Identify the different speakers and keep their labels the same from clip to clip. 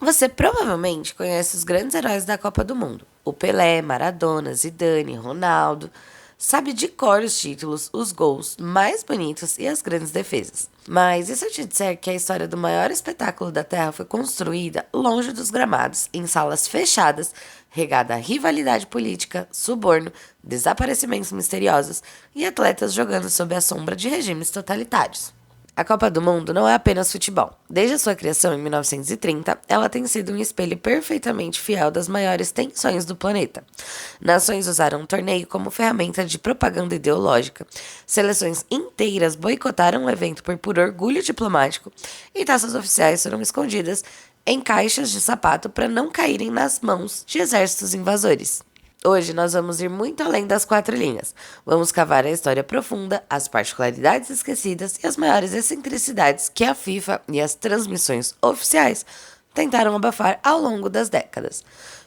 Speaker 1: Você provavelmente conhece os grandes heróis da Copa do Mundo: o Pelé, Maradona, Zidane, Ronaldo. Sabe de cor os títulos, os gols mais bonitos e as grandes defesas. Mas e se eu te disser que a história do maior espetáculo da Terra foi construída longe dos gramados, em salas fechadas, regada a rivalidade política, suborno, desaparecimentos misteriosos e atletas jogando sob a sombra de regimes totalitários? A Copa do Mundo não é apenas futebol. Desde a sua criação em 1930, ela tem sido um espelho perfeitamente fiel das maiores tensões do planeta. Nações usaram o torneio como ferramenta de propaganda ideológica. Seleções inteiras boicotaram o evento por puro orgulho diplomático e taças oficiais foram escondidas em caixas de sapato para não caírem nas mãos de exércitos invasores. Hoje nós vamos ir muito além das quatro linhas. Vamos cavar a história profunda, as particularidades esquecidas e as maiores excentricidades que a FIFA e as transmissões oficiais tentaram abafar ao longo das décadas.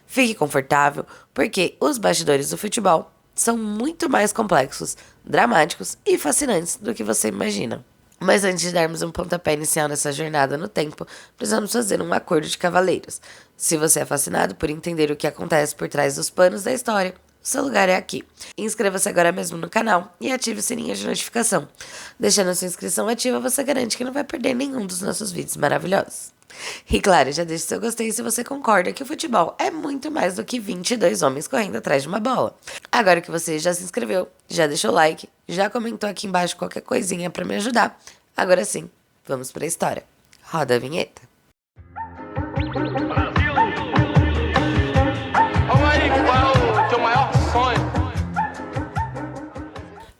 Speaker 1: Fique confortável, porque os bastidores do futebol são muito mais complexos, dramáticos e fascinantes do que você imagina. Mas antes de darmos um pontapé inicial nessa jornada no tempo, precisamos fazer um acordo de cavaleiros. Se você é fascinado por entender o que acontece por trás dos panos da história, seu lugar é aqui. Inscreva-se agora mesmo no canal e ative o sininho de notificação. Deixando a sua inscrição ativa, você garante que não vai perder nenhum dos nossos vídeos maravilhosos. E claro, já deixe seu gostei se você concorda que o futebol é muito mais do que 22 homens correndo atrás de uma bola. Agora que você já se inscreveu, já deixou o like, já comentou aqui embaixo qualquer coisinha pra me ajudar, agora sim, vamos pra história. Roda a vinheta.
Speaker 2: Brasil! Calma aí, qual é o teu maior sonho?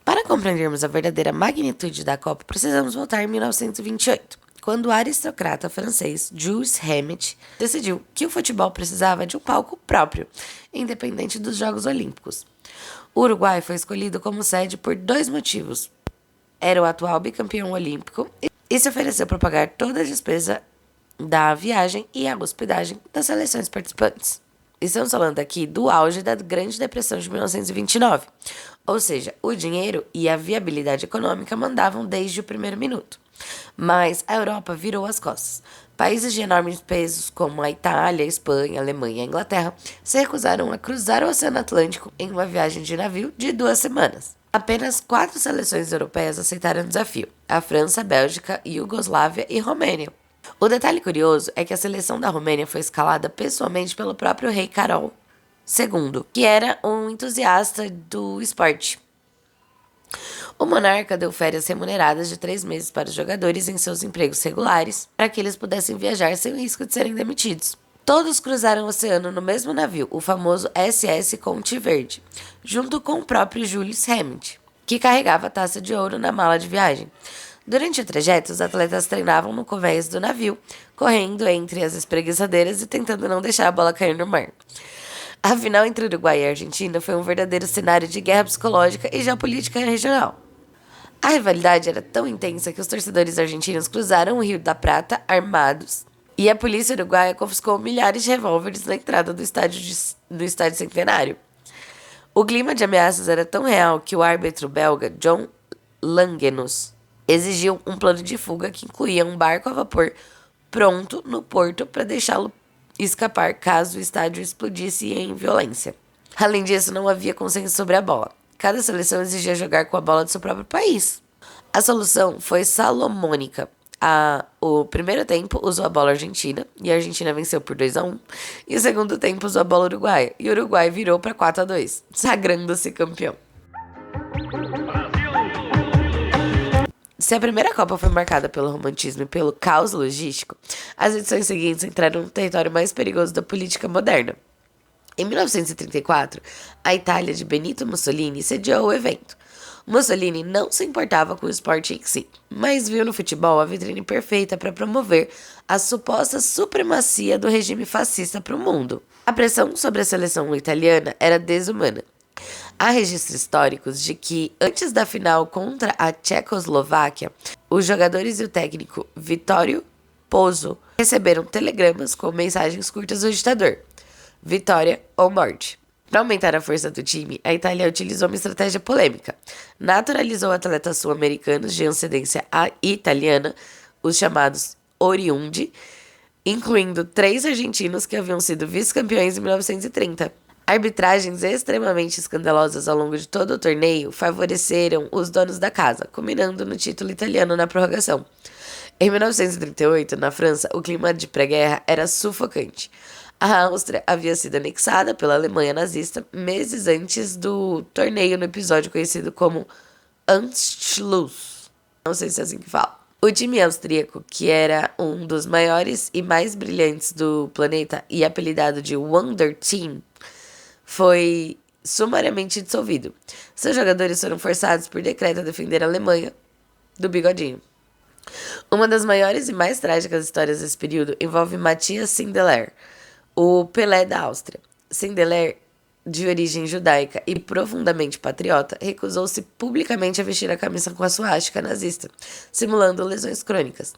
Speaker 1: Para compreendermos a verdadeira magnitude da Copa, precisamos voltar em 1928. Quando o aristocrata francês Jules Rimet decidiu que o futebol precisava de um palco próprio, independente dos Jogos Olímpicos. O Uruguai foi escolhido como sede por dois motivos. Era o atual bicampeão olímpico e se ofereceu para pagar toda a despesa da viagem e a hospedagem das seleções participantes. Estamos falando aqui do auge da Grande Depressão de 1929, ou seja, o dinheiro e a viabilidade econômica mandavam desde o primeiro minuto. Mas a Europa virou as costas. Países de enormes pesos como a Itália, a Espanha, a Alemanha e a Inglaterra se recusaram a cruzar o Oceano Atlântico em uma viagem de navio de 2 semanas. Apenas 4 seleções europeias aceitaram o desafio: a França, a Bélgica, Iugoslávia e Romênia. O detalhe curioso é que a seleção da Romênia foi escalada pessoalmente pelo próprio rei Carol II, que era um entusiasta do esporte. O monarca deu férias remuneradas de 3 meses para os jogadores em seus empregos regulares, para que eles pudessem viajar sem o risco de serem demitidos. Todos cruzaram o oceano no mesmo navio, o famoso SS Conte Verde, junto com o próprio Jules Rimet, que carregava a taça de ouro na mala de viagem. Durante o trajeto, os atletas treinavam no convés do navio, correndo entre as espreguiçadeiras e tentando não deixar a bola cair no mar. A final entre Uruguai e Argentina foi um verdadeiro cenário de guerra psicológica e geopolítica regional. A rivalidade era tão intensa que os torcedores argentinos cruzaram o Rio da Prata armados e a polícia uruguaia confiscou milhares de revólveres na entrada do estádio Centenário. O clima de ameaças era tão real que o árbitro belga John Langenus exigiu um plano de fuga que incluía um barco a vapor pronto no porto para deixá-lo escapar caso o estádio explodisse em violência. Além disso, não havia consenso sobre a bola. Cada seleção exigia jogar com a bola do seu próprio país. A solução foi salomônica. O primeiro tempo usou a bola argentina, e a Argentina venceu por 2-1. E o segundo tempo usou a bola uruguaia, e o Uruguai virou para 4-2, sagrando-se campeão. Se a primeira Copa foi marcada pelo romantismo e pelo caos logístico, as edições seguintes entraram no território mais perigoso da política moderna. Em 1934, a Itália de Benito Mussolini sediou o evento. Mussolini não se importava com o esporte em si, mas viu no futebol a vitrine perfeita para promover a suposta supremacia do regime fascista para o mundo. A pressão sobre a seleção italiana era desumana. Há registros históricos de que, antes da final contra a Tchecoslováquia, os jogadores e o técnico Vittorio Pozzo receberam telegramas com mensagens curtas do ditador: vitória ou morte. Para aumentar a força do time, a Itália utilizou uma estratégia polêmica. Naturalizou atletas sul-americanos de ascendência italiana, os chamados oriundi, incluindo 3 argentinos que haviam sido vice-campeões em 1930. Arbitragens extremamente escandalosas ao longo de todo o torneio favoreceram os donos da casa, culminando no título italiano na prorrogação. Em 1938, na França, o clima de pré-guerra era sufocante. A Áustria havia sido anexada pela Alemanha nazista meses antes do torneio no episódio conhecido como Anschluss. Não sei se é assim que fala. O time austríaco, que era um dos maiores e mais brilhantes do planeta e apelidado de Wonder Team, foi sumariamente dissolvido. Seus jogadores foram forçados por decreto a defender a Alemanha do bigodinho. Uma das maiores e mais trágicas histórias desse período envolve Matthias Sindelar, o Pelé da Áustria. Sindelar, de origem judaica e profundamente patriota, recusou-se publicamente a vestir a camisa com a suástica nazista, simulando lesões crônicas.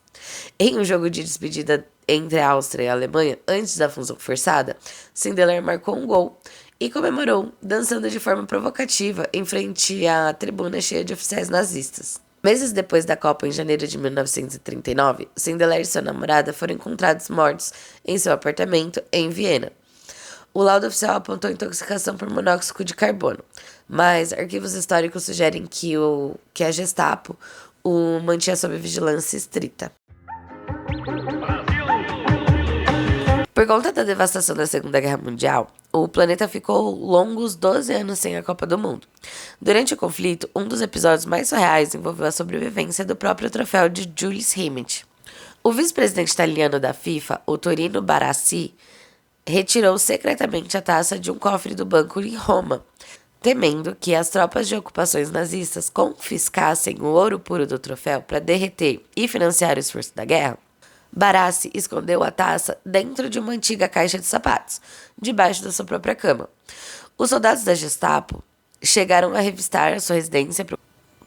Speaker 1: Em um jogo de despedida entre a Áustria e a Alemanha, antes da fusão forçada, Sindelar marcou um gol e comemorou, dançando de forma provocativa em frente à tribuna cheia de oficiais nazistas. Meses depois da Copa, em janeiro de 1939, Sindelar e sua namorada foram encontrados mortos em seu apartamento em Viena. O laudo oficial apontou intoxicação por monóxido de carbono, mas arquivos históricos sugerem que a Gestapo o mantinha sob vigilância estrita. Por conta da devastação da Segunda Guerra Mundial, o planeta ficou longos 12 anos sem a Copa do Mundo. Durante o conflito, um dos episódios mais surreais envolveu a sobrevivência do próprio troféu de Jules Rimet. O vice-presidente italiano da FIFA, o Torino Barassi, retirou secretamente a taça de um cofre do banco em Roma, temendo que as tropas de ocupações nazistas confiscassem o ouro puro do troféu para derreter e financiar o esforço da guerra. Barassi escondeu a taça dentro de uma antiga caixa de sapatos, debaixo da sua própria cama. Os soldados da Gestapo chegaram a revistar a sua residência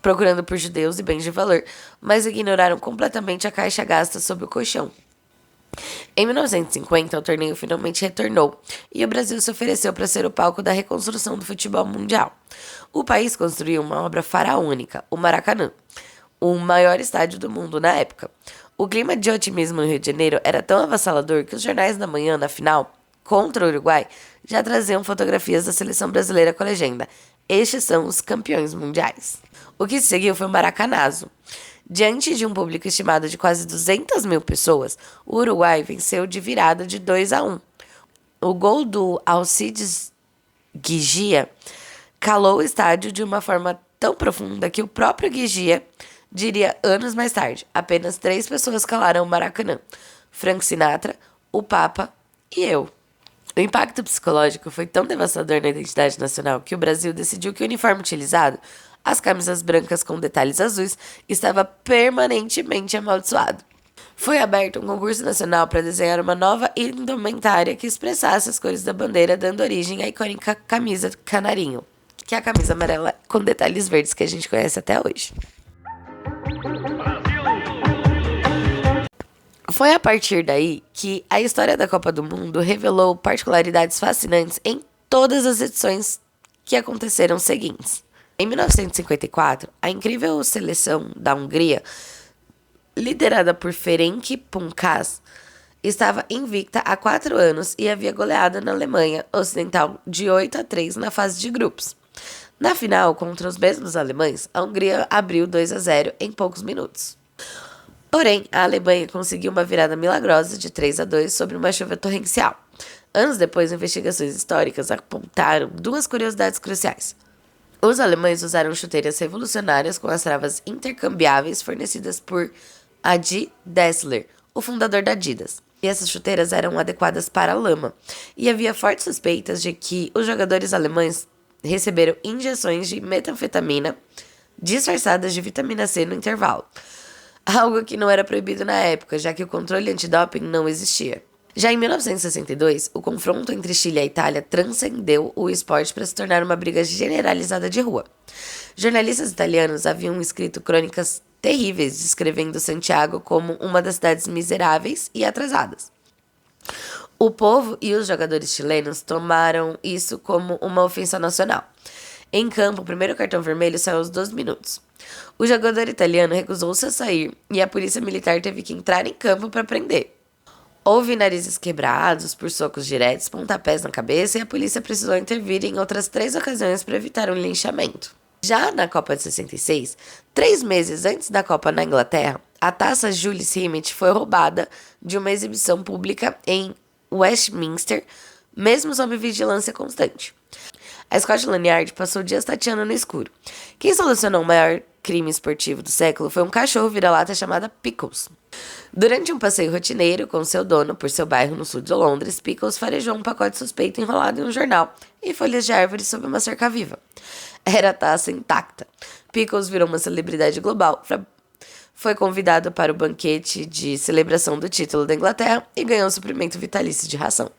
Speaker 1: procurando por judeus e bens de valor, mas ignoraram completamente a caixa gasta sob o colchão. Em 1950, o torneio finalmente retornou e o Brasil se ofereceu para ser o palco da reconstrução do futebol mundial. O país construiu uma obra faraônica, o Maracanã, o maior estádio do mundo na época. O clima de otimismo no Rio de Janeiro era tão avassalador que os jornais da manhã, na final, contra o Uruguai, já traziam fotografias da seleção brasileira com a legenda: "Estes são os campeões mundiais". O que se seguiu foi um maracanazo. Diante de um público estimado de quase 200 mil pessoas, o Uruguai venceu de virada de 2-1. O gol do Alcides Guigia calou o estádio de uma forma tão profunda que o próprio Guigia diria anos mais tarde: apenas 3 pessoas calaram o Maracanã: Frank Sinatra, o Papa e eu. O impacto psicológico foi tão devastador na identidade nacional que o Brasil decidiu que o uniforme utilizado, as camisas brancas com detalhes azuis, estava permanentemente amaldiçoado. Foi aberto um concurso nacional para desenhar uma nova indumentária que expressasse as cores da bandeira, dando origem à icônica camisa canarinho, que é a camisa amarela com detalhes verdes que a gente conhece até hoje. Foi a partir daí que a história da Copa do Mundo revelou particularidades fascinantes em todas as edições que aconteceram seguintes. Em 1954, a incrível seleção da Hungria, liderada por Ferenc Puskás, estava invicta há 4 anos e havia goleado na Alemanha Ocidental de 8-3 na fase de grupos. Na final, contra os mesmos alemães, a Hungria abriu 2-0 em poucos minutos. Porém, a Alemanha conseguiu uma virada milagrosa de 3-2 sobre uma chuva torrencial. Anos depois, investigações históricas apontaram 2 curiosidades cruciais. Os alemães usaram chuteiras revolucionárias com as travas intercambiáveis fornecidas por Adi Dassler, o fundador da Adidas. E essas chuteiras eram adequadas para a lama. E havia fortes suspeitas de que os jogadores alemães receberam injeções de metanfetamina disfarçadas de vitamina C no intervalo. Algo que não era proibido na época, já que o controle antidoping não existia. Já em 1962, o confronto entre Chile e Itália transcendeu o esporte para se tornar uma briga generalizada de rua. Jornalistas italianos haviam escrito crônicas terríveis descrevendo Santiago como uma das cidades miseráveis e atrasadas. O povo e os jogadores chilenos tomaram isso como uma ofensa nacional. Em campo, o primeiro cartão vermelho saiu aos 2 minutos. O jogador italiano recusou-se a sair e a polícia militar teve que entrar em campo para prender. Houve narizes quebrados por socos diretos, pontapés na cabeça e a polícia precisou intervir em outras 3 ocasiões para evitar um linchamento. Já na Copa de 66, 3 meses antes da Copa na Inglaterra, a taça Jules Rimet foi roubada de uma exibição pública em Westminster, mesmo sob vigilância constante. A Scotland Yard passou dias tateando no escuro. Quem solucionou o maior crime esportivo do século foi um cachorro vira-lata chamado Pickles. Durante um passeio rotineiro com seu dono por seu bairro no sul de Londres, Pickles farejou um pacote suspeito enrolado em um jornal e folhas de árvore sob uma cerca viva. Era a taça intacta. Pickles virou uma celebridade global. Foi convidado para o banquete de celebração do título da Inglaterra e ganhou um suprimento vitalício de ração.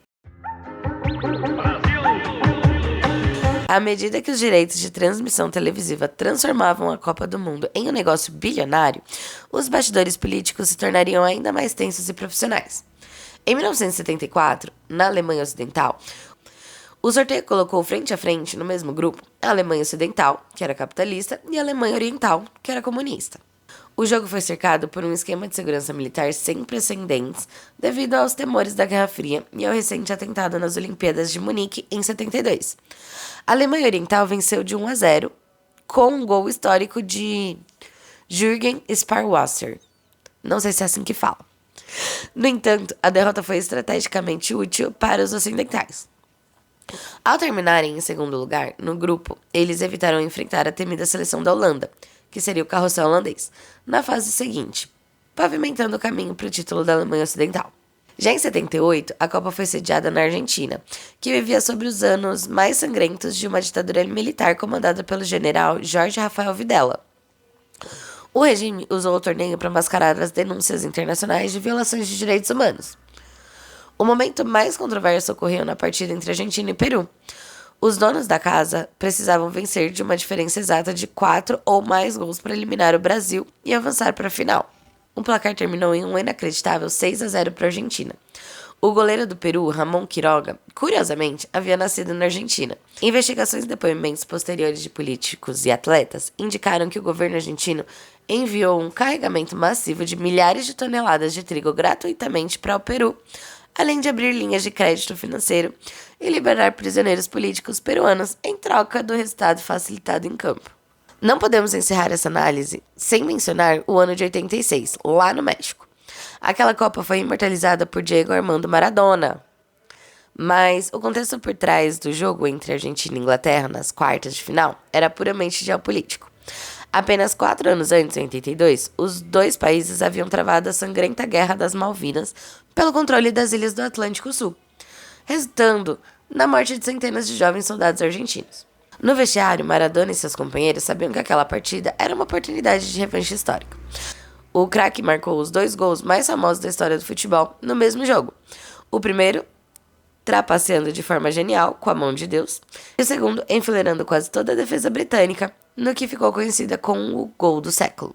Speaker 1: À medida que os direitos de transmissão televisiva transformavam a Copa do Mundo em um negócio bilionário, os bastidores políticos se tornariam ainda mais tensos e profissionais. Em 1974, na Alemanha Ocidental, o sorteio colocou frente a frente, no mesmo grupo, a Alemanha Ocidental, que era capitalista, e a Alemanha Oriental, que era comunista. O jogo foi cercado por um esquema de segurança militar sem precedentes devido aos temores da Guerra Fria e ao recente atentado nas Olimpíadas de Munique em 72. A Alemanha Oriental venceu de 1-0 com um gol histórico de Jürgen Sparwasser. Não sei se é assim que fala. No entanto, a derrota foi estrategicamente útil para os ocidentais. Ao terminarem em segundo lugar no grupo, eles evitaram enfrentar a temida seleção da Holanda, que seria o carrossel holandês, na fase seguinte, pavimentando o caminho para o título da Alemanha Ocidental. Já em 78, a Copa foi sediada na Argentina, que vivia sobre os anos mais sangrentos de uma ditadura militar comandada pelo general Jorge Rafael Videla. O regime usou o torneio para mascarar as denúncias internacionais de violações de direitos humanos. O momento mais controverso ocorreu na partida entre Argentina e Peru. Os donos da casa precisavam vencer de uma diferença exata de 4 ou mais gols para eliminar o Brasil e avançar para a final. O placar terminou em um inacreditável 6-0 para a Argentina. O goleiro do Peru, Ramon Quiroga, curiosamente, havia nascido na Argentina. Investigações e depoimentos posteriores de políticos e atletas indicaram que o governo argentino enviou um carregamento massivo de milhares de toneladas de trigo gratuitamente para o Peru, além de abrir linhas de crédito financeiro e liberar prisioneiros políticos peruanos em troca do resultado facilitado em campo. Não podemos encerrar essa análise sem mencionar o ano de 86, lá no México. Aquela Copa foi imortalizada por Diego Armando Maradona. Mas o contexto por trás do jogo entre Argentina e Inglaterra nas quartas de final era puramente geopolítico. Apenas 4 anos antes, em 82, os dois países haviam travado a sangrenta Guerra das Malvinas pelo controle das ilhas do Atlântico Sul, resultando na morte de centenas de jovens soldados argentinos. No vestiário, Maradona e seus companheiros sabiam que aquela partida era uma oportunidade de revanche histórica. O craque marcou os 2 gols mais famosos da história do futebol no mesmo jogo. O primeiro, trapaceando de forma genial, com a mão de Deus, e o segundo, enfileirando quase toda a defesa britânica, no que ficou conhecida como o gol do século.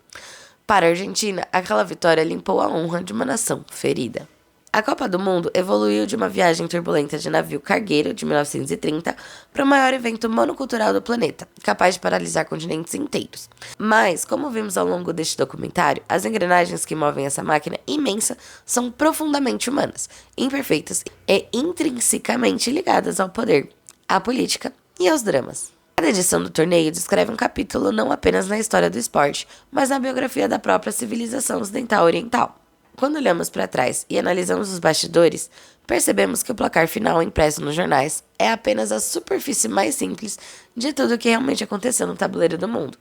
Speaker 1: Para a Argentina, aquela vitória limpou a honra de uma nação ferida. A Copa do Mundo evoluiu de uma viagem turbulenta de navio cargueiro de 1930 para o maior evento monocultural do planeta, capaz de paralisar continentes inteiros. Mas, como vimos ao longo deste documentário, as engrenagens que movem essa máquina imensa são profundamente humanas, imperfeitas e intrinsecamente ligadas ao poder, à política e aos dramas. Cada edição do torneio descreve um capítulo não apenas na história do esporte, mas na biografia da própria civilização ocidental oriental. Quando olhamos para trás e analisamos os bastidores, percebemos que o placar final impresso nos jornais é apenas a superfície mais simples de tudo o que realmente aconteceu no tabuleiro do mundo.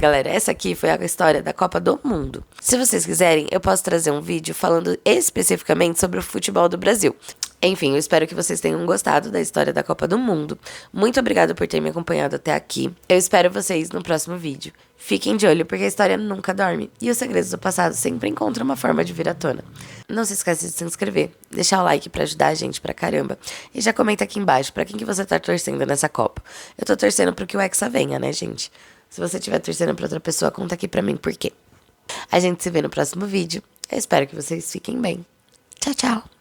Speaker 1: Galera, essa aqui foi a história da Copa do Mundo. Se vocês quiserem, eu posso trazer um vídeo falando especificamente sobre o futebol do Brasil. Enfim, eu espero que vocês tenham gostado da história da Copa do Mundo. Muito obrigada por ter me acompanhado até aqui. Eu espero vocês no próximo vídeo. Fiquem de olho, porque a história nunca dorme. E os segredos do passado sempre encontram uma forma de vir à tona. Não se esqueça de se inscrever, deixar o like pra ajudar a gente pra caramba. E já comenta aqui embaixo pra quem que você tá torcendo nessa Copa. Eu tô torcendo pro que o Hexa venha, né, gente? Se você estiver torcendo pra outra pessoa, conta aqui pra mim por quê. A gente se vê no próximo vídeo. Eu espero que vocês fiquem bem. Tchau, tchau.